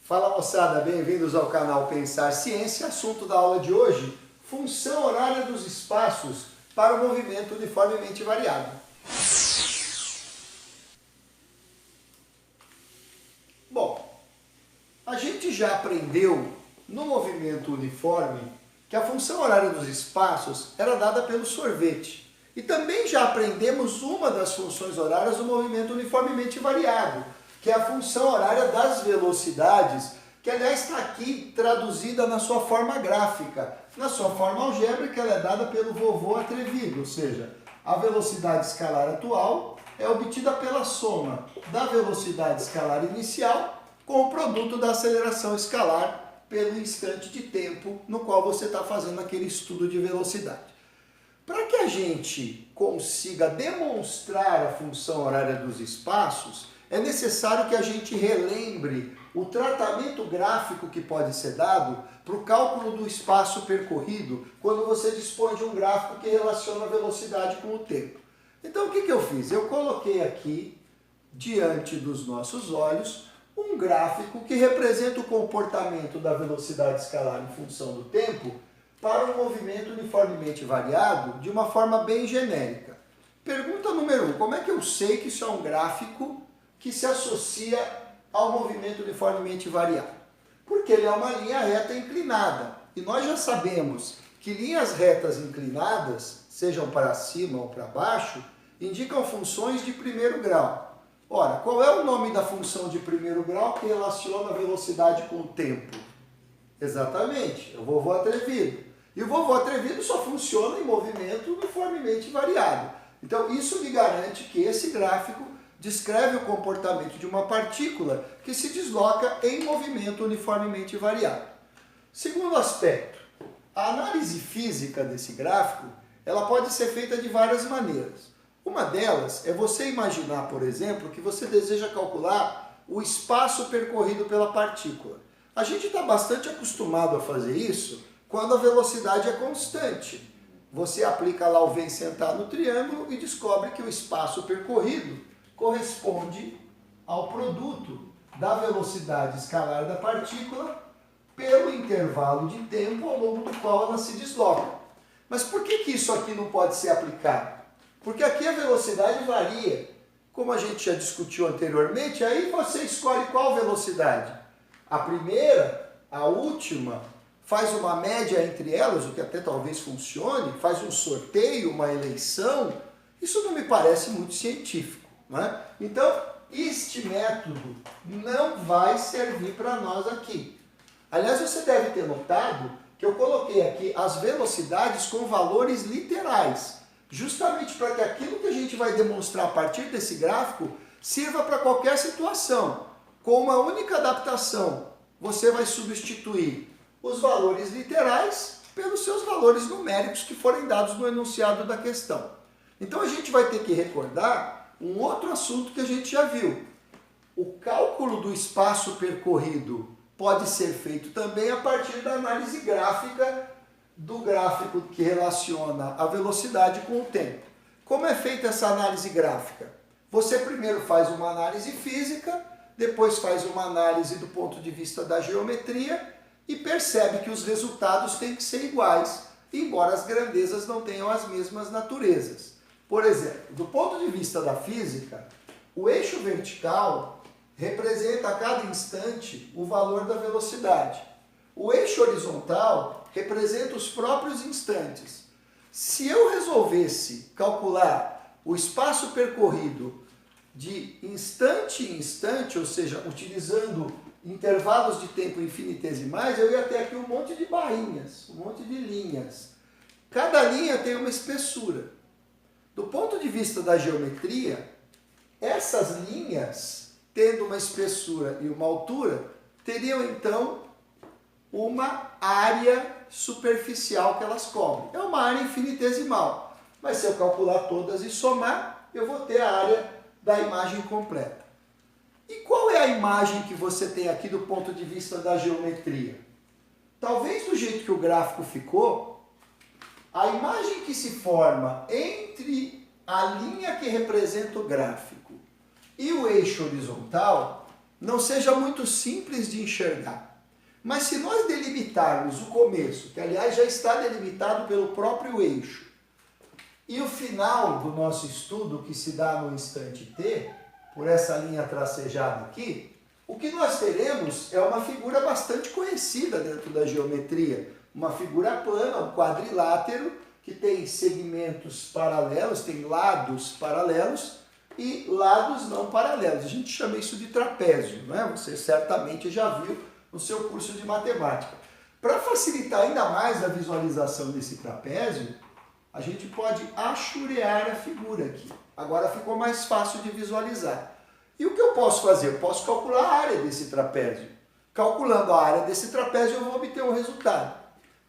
Fala moçada, bem-vindos ao canal Pensar Ciência. Assunto da aula de hoje, função horária dos espaços para o movimento uniformemente variado. Bom, a gente já aprendeu no movimento uniforme que a função horária dos espaços era dada pelo sorvete. E também já aprendemos uma das funções horárias do movimento uniformemente variado, que é a função horária das velocidades, que aliás está aqui traduzida na sua forma gráfica. Na sua forma algébrica ela é dada pelo vovô atrevido, ou seja, a velocidade escalar atual é obtida pela soma da velocidade escalar inicial com o produto da aceleração escalar pelo instante de tempo no qual você está fazendo aquele estudo de velocidade. Para que a gente consiga demonstrar a função horária dos espaços, é necessário que a gente relembre o tratamento gráfico que pode ser dado para o cálculo do espaço percorrido quando você dispõe de um gráfico que relaciona a velocidade com o tempo. Então o que eu fiz? Eu coloquei aqui, diante dos nossos olhos, um gráfico que representa o comportamento da velocidade escalar em função do tempo para um movimento uniformemente variado de uma forma bem genérica. Pergunta número 1, como é que eu sei que isso é um gráfico que se associa ao movimento uniformemente variado? Porque ele é uma linha reta inclinada. E nós já sabemos que linhas retas inclinadas, sejam para cima ou para baixo, indicam funções de primeiro grau. Ora, qual é o nome da função de primeiro grau que relaciona a velocidade com o tempo? Exatamente, é o vovô atrevido. E o vovô atrevido só funciona em movimento uniformemente variado. Então isso me garante que esse gráfico descreve o comportamento de uma partícula que se desloca em movimento uniformemente variado. Segundo aspecto, a análise física desse gráfico, ela pode ser feita de várias maneiras. Uma delas é você imaginar, por exemplo, que você deseja calcular o espaço percorrido pela partícula. A gente está bastante acostumado a fazer isso quando a velocidade é constante. Você aplica lá o vem sentar no triângulo e descobre que o espaço percorrido corresponde ao produto da velocidade escalar da partícula pelo intervalo de tempo ao longo do qual ela se desloca. Mas por que isso aqui não pode ser aplicado? Porque aqui a velocidade varia. Como a gente já discutiu anteriormente, aí você escolhe qual velocidade. A primeira, a última, faz uma média entre elas, o que até talvez funcione, faz um sorteio, uma eleição. Isso não me parece muito científico. Não é? Então, este método não vai servir para nós aqui. Aliás, você deve ter notado que eu coloquei aqui as velocidades com valores literais, justamente para que aquilo que a gente vai demonstrar a partir desse gráfico sirva para qualquer situação. Com uma única adaptação, você vai substituir os valores literais pelos seus valores numéricos que forem dados no enunciado da questão. Então a gente vai ter que recordar um outro assunto que a gente já viu. O cálculo do espaço percorrido pode ser feito também a partir da análise gráfica do gráfico que relaciona a velocidade com o tempo. Como é feita essa análise gráfica? Você primeiro faz uma análise física, depois faz uma análise do ponto de vista da geometria e percebe que os resultados têm que ser iguais, embora as grandezas não tenham as mesmas naturezas. Por exemplo, do ponto de vista da física, o eixo vertical representa a cada instante o valor da velocidade. O eixo horizontal representa os próprios instantes. Se eu resolvesse calcular o espaço percorrido de instante em instante, ou seja, utilizando intervalos de tempo infinitesimais, eu ia ter aqui um monte de barrinhas, um monte de linhas. Cada linha tem uma espessura. Do ponto de vista da geometria, essas linhas, tendo uma espessura e uma altura, teriam então uma área superficial que elas cobrem. É uma área infinitesimal, mas se eu calcular todas e somar, eu vou ter a área da imagem completa. E qual é a imagem que você tem aqui do ponto de vista da geometria? Talvez do jeito que o gráfico ficou, a imagem que se forma entre a linha que representa o gráfico e o eixo horizontal não seja muito simples de enxergar. Mas se nós delimitarmos o começo, que aliás já está delimitado pelo próprio eixo, e o final do nosso estudo, que se dá no instante t, por essa linha tracejada aqui, o que nós teremos é uma figura bastante conhecida dentro da geometria. Uma figura plana, um quadrilátero, que tem segmentos paralelos, tem lados paralelos e lados não paralelos. A gente chama isso de trapézio, não é? Você certamente já viu no seu curso de matemática. Para facilitar ainda mais a visualização desse trapézio, a gente pode achurear a figura aqui. Agora ficou mais fácil de visualizar. E o que eu posso fazer? Eu posso calcular a área desse trapézio. Calculando a área desse trapézio, eu vou obter um resultado.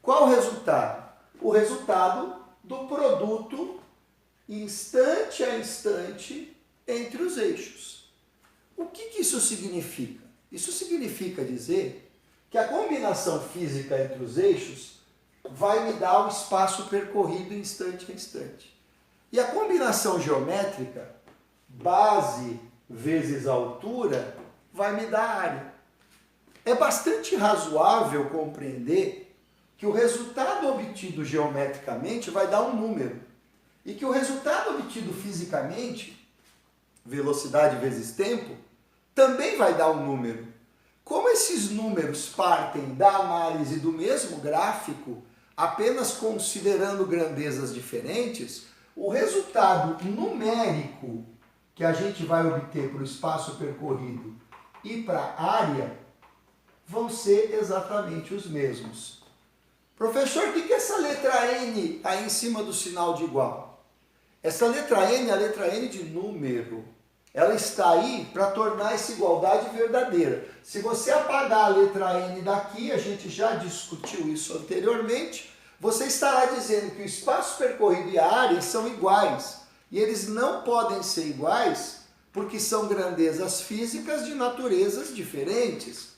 Qual o resultado? O resultado do produto instante a instante entre os eixos. O que isso significa? Isso significa dizer que a combinação física entre os eixos vai me dar o espaço percorrido instante a instante. E a combinação geométrica, base vezes altura, vai me dar área. É bastante razoável compreender que o resultado obtido geometricamente vai dar um número e que o resultado obtido fisicamente, velocidade vezes tempo, também vai dar um número. Como esses números partem da análise do mesmo gráfico, apenas considerando grandezas diferentes, o resultado numérico que a gente vai obter para o espaço percorrido e para a área vão ser exatamente os mesmos. Professor, o que é essa letra N aí em cima do sinal de igual? Essa letra N é a letra N de número. Ela está aí para tornar essa igualdade verdadeira. Se você apagar a letra N daqui, a gente já discutiu isso anteriormente, você estará dizendo que o espaço percorrido e a área são iguais. E eles não podem ser iguais porque são grandezas físicas de naturezas diferentes.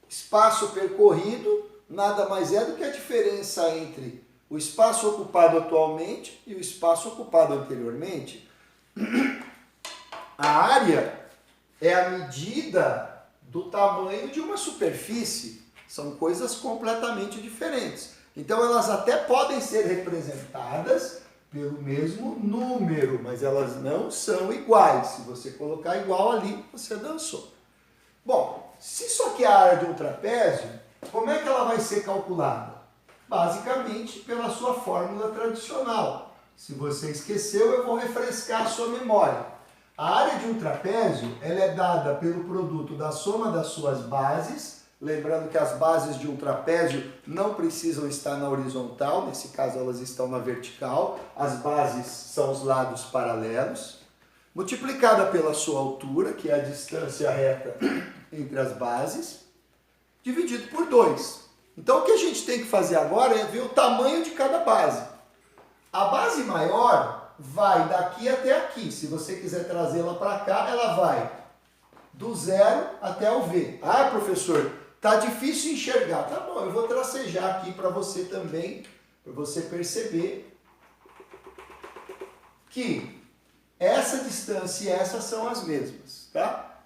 Espaço percorrido nada mais é do que a diferença entre o espaço ocupado atualmente e o espaço ocupado anteriormente. A área é a medida do tamanho de uma superfície. São coisas completamente diferentes. Então elas até podem ser representadas pelo mesmo número, mas elas não são iguais. Se você colocar igual ali, você dançou. Bom, se isso aqui é a área de um trapézio, como é que ela vai ser calculada? Basicamente pela sua fórmula tradicional. Se você esqueceu, eu vou refrescar a sua memória. A área de um trapézio ela é dada pelo produto da soma das suas bases, lembrando que as bases de um trapézio não precisam estar na horizontal, nesse caso elas estão na vertical, as bases são os lados paralelos, multiplicada pela sua altura, que é a distância reta entre as bases, dividido por 2. Então o que a gente tem que fazer agora é ver o tamanho de cada base. A base maior vai daqui até aqui. Se você quiser trazê-la para cá, ela vai do 0 até o V. Ah, professor, tá difícil enxergar. Tá bom, eu vou tracejar aqui para você também, para você perceber que essa distância e essa são as mesmas, tá?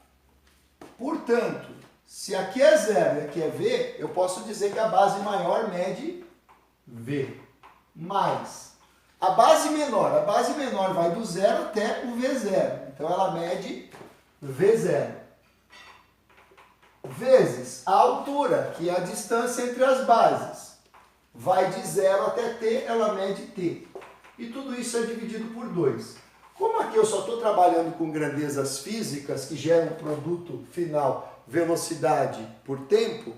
Portanto, se aqui é 0 e aqui é V, eu posso dizer que a base maior mede V. Mais a base menor vai do 0 até o V0. Então ela mede V0. Vezes a altura, que é a distância entre as bases. Vai de 0 até T, ela mede T. E tudo isso é dividido por 2. Como aqui eu só estou trabalhando com grandezas físicas que geram produto final velocidade por tempo,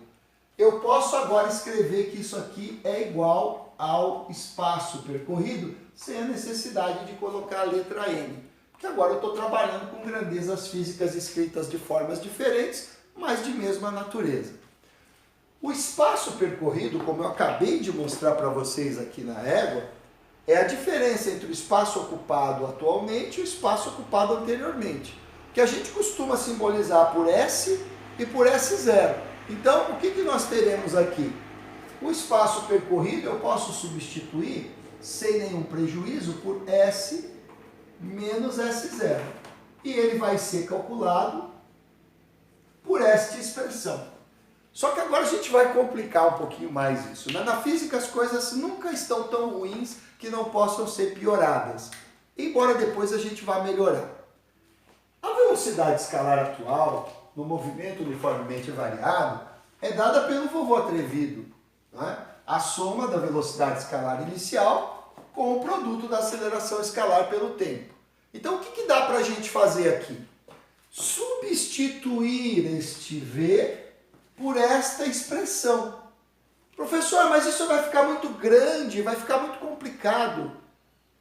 eu posso agora escrever que isso aqui é igual ao espaço percorrido sem a necessidade de colocar a letra N. Porque agora eu estou trabalhando com grandezas físicas escritas de formas diferentes, mas de mesma natureza. O espaço percorrido, como eu acabei de mostrar para vocês aqui na régua, é a diferença entre o espaço ocupado atualmente e o espaço ocupado anteriormente, que a gente costuma simbolizar por S e por S0. Então, o que nós teremos aqui? O espaço percorrido eu posso substituir, sem nenhum prejuízo, por S menos S0. E ele vai ser calculado por esta expressão. Só que agora a gente vai complicar um pouquinho mais isso, né? Na física as coisas nunca estão tão ruins que não possam ser pioradas, embora depois a gente vá melhorar. A velocidade escalar atual, no movimento uniformemente variado, é dada pelo vovô atrevido, né? A soma da velocidade escalar inicial com o produto da aceleração escalar pelo tempo. Então o que dá para a gente fazer aqui? Substituir este V por esta expressão. Professor, mas isso vai ficar muito grande, vai ficar muito complicado.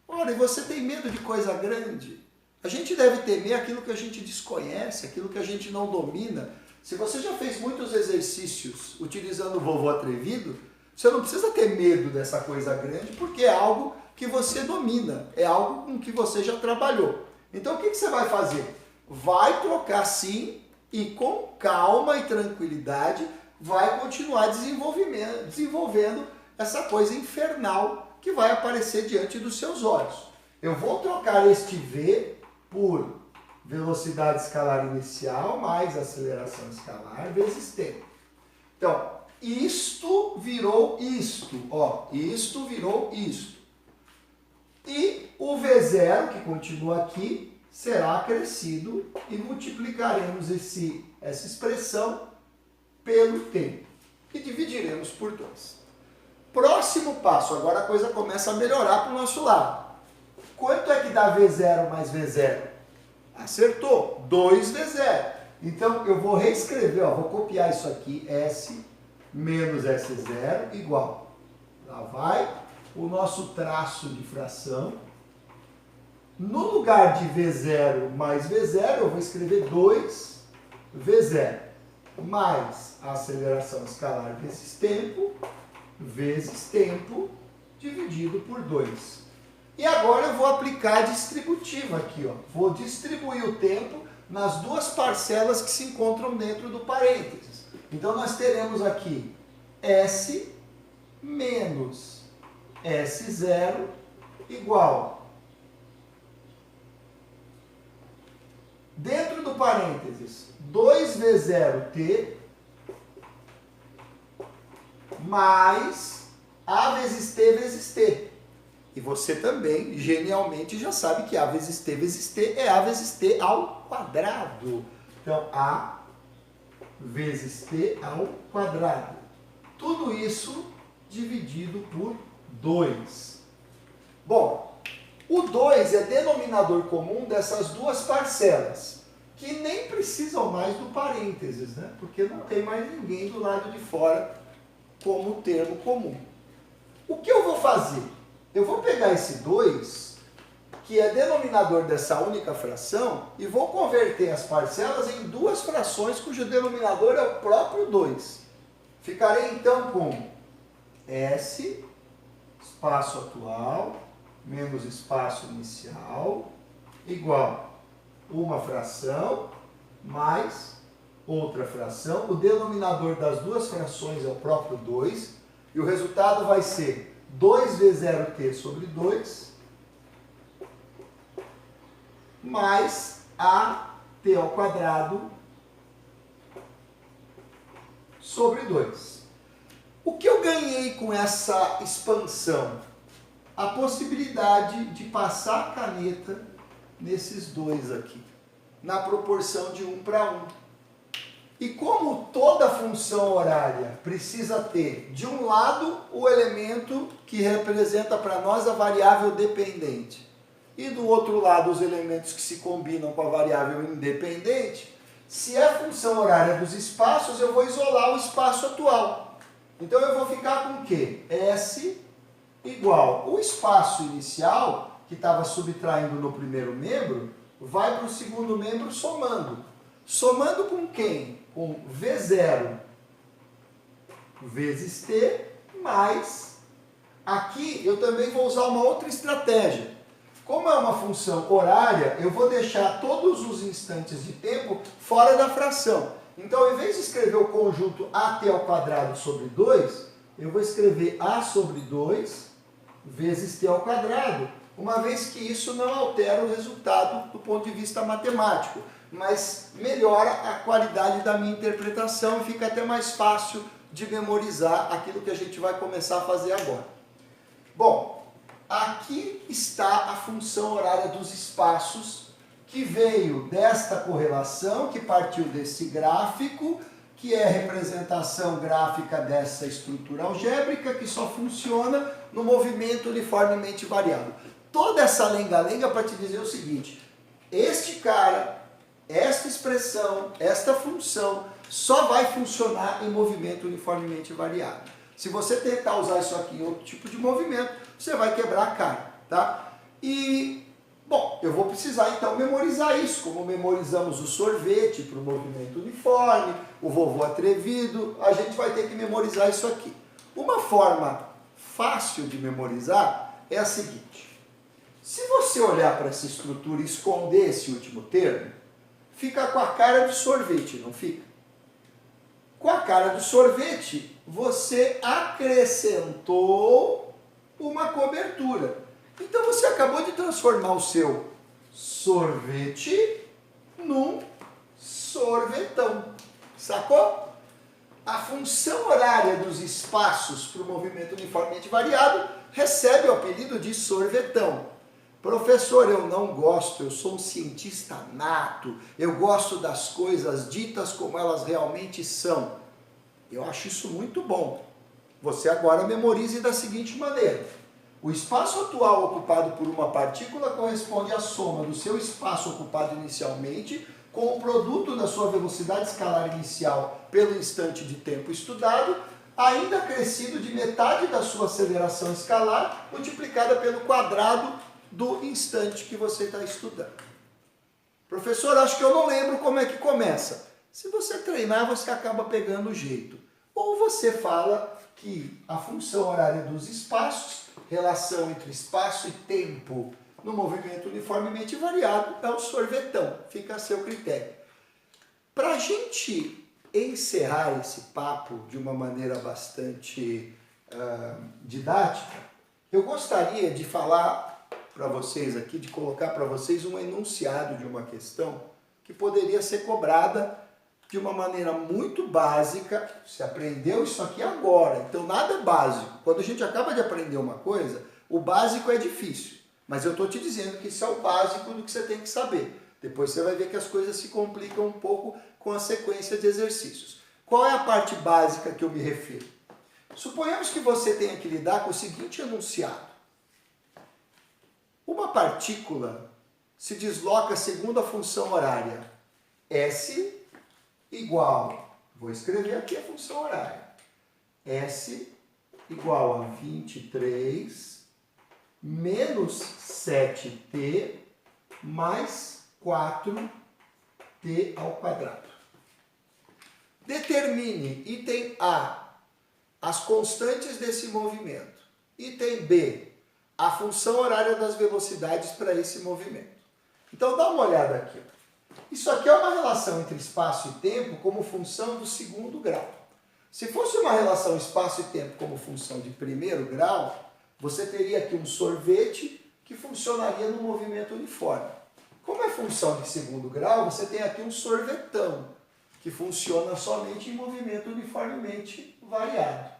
Ora, e você tem medo de coisa grande? A gente deve temer aquilo que a gente desconhece, aquilo que a gente não domina. Se você já fez muitos exercícios utilizando o vovô atrevido, você não precisa ter medo dessa coisa grande, porque é algo que você domina, é algo com que você já trabalhou. Então o que você vai fazer? Vai trocar sim e com calma e tranquilidade vai continuar desenvolvendo essa coisa infernal que vai aparecer diante dos seus olhos. Eu vou trocar este V por velocidade escalar inicial mais aceleração escalar vezes tempo. Então, isto virou isto, ó, isto virou isto. E o V0, que continua aqui, será acrescido e multiplicaremos essa expressão pelo tempo. E dividiremos por 2. Próximo passo, agora a coisa começa a melhorar para o nosso lado. Quanto é que dá V0 mais V0? Acertou, 2V0. Então eu vou reescrever, ó, vou copiar isso aqui, S menos S0 igual. Lá vai o nosso traço de fração. No lugar de V0 mais V0, eu vou escrever 2V0 mais a aceleração escalar vezes tempo dividido por 2. E agora eu vou aplicar a distributiva aqui, ó. Vou distribuir o tempo nas duas parcelas que se encontram dentro do parênteses. Então nós teremos aqui S menos S0 igual. Dentro do parênteses, 2V0T mais A vezes T vezes T. E você também, genialmente, já sabe que A vezes T é A vezes T ao quadrado. Então, A vezes T ao quadrado. Tudo isso dividido por 2. Bom, o 2 é denominador comum dessas duas parcelas, que nem precisam mais do parênteses, né? Porque não tem mais ninguém do lado de fora como termo comum. O que eu vou fazer? Eu vou pegar esse 2, que é denominador dessa única fração, e vou converter as parcelas em duas frações cujo denominador é o próprio 2. Ficarei então com S, espaço atual, menos espaço inicial, igual uma fração mais outra fração. O denominador das duas frações é o próprio 2, e o resultado vai ser 2V0T sobre 2 mais AT ao quadrado sobre 2. O que eu ganhei com essa expansão? A possibilidade de passar a caneta nesses dois aqui, na proporção de 1 para 1. E como toda função horária precisa ter, de um lado, o elemento que representa para nós a variável dependente, e do outro lado, os elementos que se combinam com a variável independente, se é função horária dos espaços, eu vou isolar o espaço atual. Então eu vou ficar com o quê? S igual o espaço inicial, que estava subtraindo no primeiro membro, vai para o segundo membro somando. Somando com quem? Com V0 vezes T mais... Aqui eu também vou usar uma outra estratégia. Como é uma função horária, eu vou deixar todos os instantes de tempo fora da fração. Então, ao invés de escrever o conjunto AT ao quadrado sobre 2, eu vou escrever A sobre 2 vezes T ao quadrado, uma vez que isso não altera o resultado do ponto de vista matemático. mas melhora a qualidade da minha interpretação e fica até mais fácil de memorizar aquilo que a gente vai começar a fazer agora. Bom, aqui está a função horária dos espaços, que veio desta correlação, que partiu desse gráfico, que é a representação gráfica dessa estrutura algébrica, que só funciona no movimento uniformemente variável. Toda essa lenga-lenga para te dizer o seguinte: este cara, esta expressão, esta função, só vai funcionar em movimento uniformemente variável. Se você tentar usar isso aqui em outro tipo de movimento, você vai quebrar a cara, tá? E, bom, eu vou precisar então memorizar isso, como memorizamos o sorvete para o movimento uniforme, o vovô atrevido, a gente vai ter que memorizar isso aqui. Uma forma fácil de memorizar é a seguinte: se você olhar para essa estrutura e esconder esse último termo, fica com a cara de sorvete, não fica? Com a cara do sorvete, você acrescentou uma cobertura. Então você acabou de transformar o seu sorvete num sorvetão. Sacou? A função horária dos espaços para o movimento uniformemente variado recebe o apelido de sorvetão. Professor, eu não gosto, eu sou um cientista nato, eu gosto das coisas ditas como elas realmente são. Eu acho isso muito bom. Você agora memorize da seguinte maneira: o espaço atual ocupado por uma partícula corresponde à soma do seu espaço ocupado inicialmente com o produto da sua velocidade escalar inicial pelo instante de tempo estudado, ainda acrescido de metade da sua aceleração escalar, multiplicada pelo quadrado do instante que você está estudando. Professor, acho que eu não lembro como é que começa. Se você treinar, você acaba pegando o jeito. Ou você fala que a função horária dos espaços, relação entre espaço e tempo no movimento uniformemente variado, é o sorvetão. Fica a seu critério. Para a gente encerrar esse papo de uma maneira bastante didática, eu gostaria de falar para vocês aqui, de colocar para vocês um enunciado de uma questão que poderia ser cobrada de uma maneira muito básica. Você aprendeu isso aqui agora, então nada é básico. Quando a gente acaba de aprender uma coisa, o básico é difícil, mas eu estou te dizendo que isso é o básico do que você tem que saber. Depois você vai ver que as coisas se complicam um pouco com a sequência de exercícios. Qual é a parte básica que eu me refiro? Suponhamos que você tenha que lidar com o seguinte enunciado: uma partícula se desloca segundo a função horária S igual, vou escrever aqui a função horária, S igual a 23 menos 7t mais 4t ao quadrado. Determine, item A, as constantes desse movimento. Item B, a função horária das velocidades para esse movimento. Então dá uma olhada aqui. Isso aqui é uma relação entre espaço e tempo como função do segundo grau. Se fosse uma relação espaço e tempo como função de primeiro grau, você teria aqui um sorvete que funcionaria no movimento uniforme. Como é função de segundo grau, você tem aqui um sorvetão, que funciona somente em movimento uniformemente variado.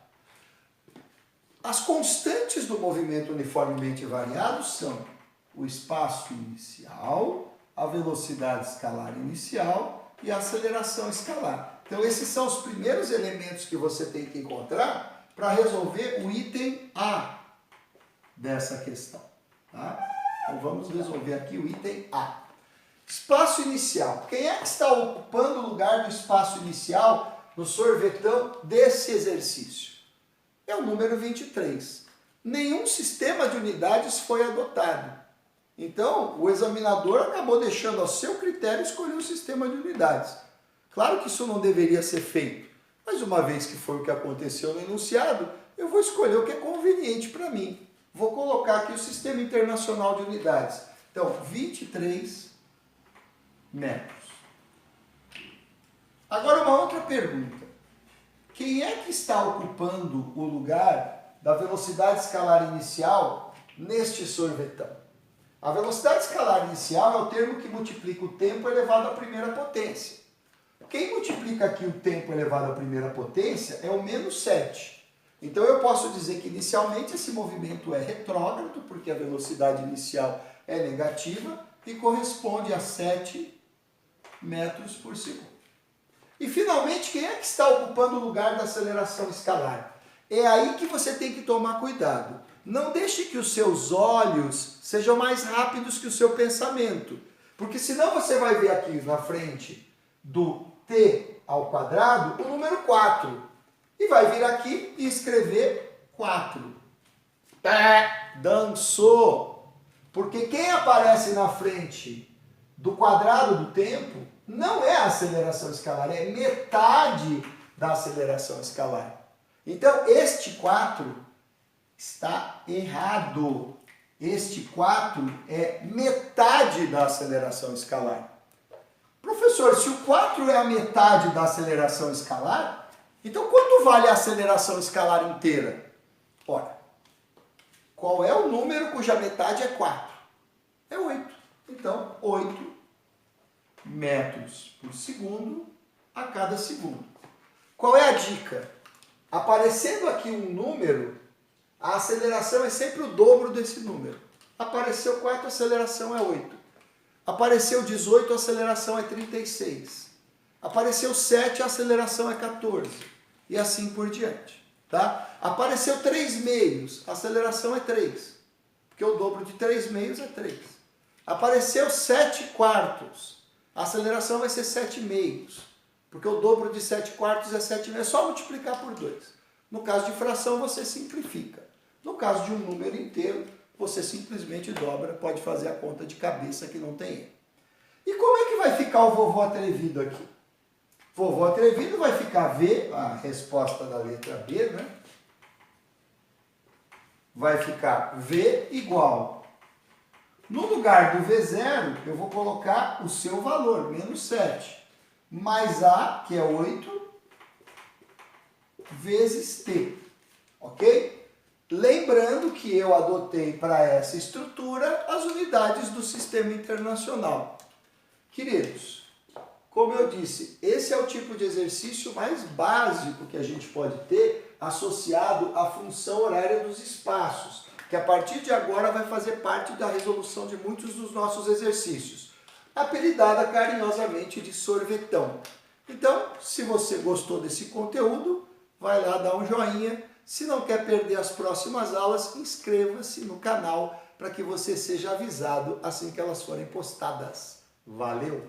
As constantes do movimento uniformemente variado são o espaço inicial, a velocidade escalar inicial e a aceleração escalar. Então esses são os primeiros elementos que você tem que encontrar para resolver o item A dessa questão. Tá? Então vamos resolver aqui o item A. Espaço inicial. Quem é que está ocupando o lugar do espaço inicial no sorvetão desse exercício? É o número 23. Nenhum sistema de unidades foi adotado. Então, o examinador acabou deixando ao seu critério escolher um sistema de unidades. Claro que isso não deveria ser feito, mas uma vez que foi o que aconteceu no enunciado, eu vou escolher o que é conveniente para mim. Vou colocar aqui o Sistema Internacional de Unidades. Então, 23 metros. Agora uma outra pergunta. Quem é que está ocupando o lugar da velocidade escalar inicial neste sorvetão? A velocidade escalar inicial é o termo que multiplica o tempo elevado à primeira potência. Quem multiplica aqui o tempo elevado à primeira potência é o menos 7. Então eu posso dizer que inicialmente esse movimento é retrógrado, porque a velocidade inicial é negativa e corresponde a 7 metros por segundo. E finalmente, quem é que está ocupando o lugar da aceleração escalar? É aí que você tem que tomar cuidado. Não deixe que os seus olhos sejam mais rápidos que o seu pensamento. Porque senão você vai ver aqui na frente do t ao quadrado o número 4. E vai vir aqui e escrever 4. Dançou! Porque quem aparece na frente do quadrado do tempo não é a aceleração escalar, é metade da aceleração escalar. Então, este 4 está errado. Este 4 é metade da aceleração escalar. Professor, se o 4 é a metade da aceleração escalar, então quanto vale a aceleração escalar inteira? Ora, qual é o número cuja metade é 4? É 8. Então, 8 metros por segundo a cada segundo. Qual é a dica? Aparecendo aqui um número, a aceleração é sempre o dobro desse número. Apareceu 4, a aceleração é 8. Apareceu 18, a aceleração é 36. Apareceu 7, a aceleração é 14. E assim por diante. Tá? Apareceu 3 meios, a aceleração é 3. Porque o dobro de 3 meios é 3. Apareceu 7 quartos, a aceleração vai ser 7 meios. Porque o dobro de 7 quartos é 7 meios. É só multiplicar por 2. No caso de fração, você simplifica. No caso de um número inteiro, você simplesmente dobra, pode fazer a conta de cabeça que não tem erro. E como é que vai ficar o vovô atrevido aqui? Vovô atrevido vai ficar V, a resposta da letra B, né? Vai ficar V igual. No lugar do V0, eu vou colocar o seu valor, menos 7. Mais A, que é 8, vezes T. Ok? Lembrando que eu adotei para essa estrutura as unidades do Sistema Internacional. Queridos, como eu disse, esse é o tipo de exercício mais básico que a gente pode ter associado à função horária dos espaços, que a partir de agora vai fazer parte da resolução de muitos dos nossos exercícios, apelidada carinhosamente de sorvetão. Então, se você gostou desse conteúdo, vai lá dar um joinha. Se não quer perder as próximas aulas, inscreva-se no canal para que você seja avisado assim que elas forem postadas. Valeu!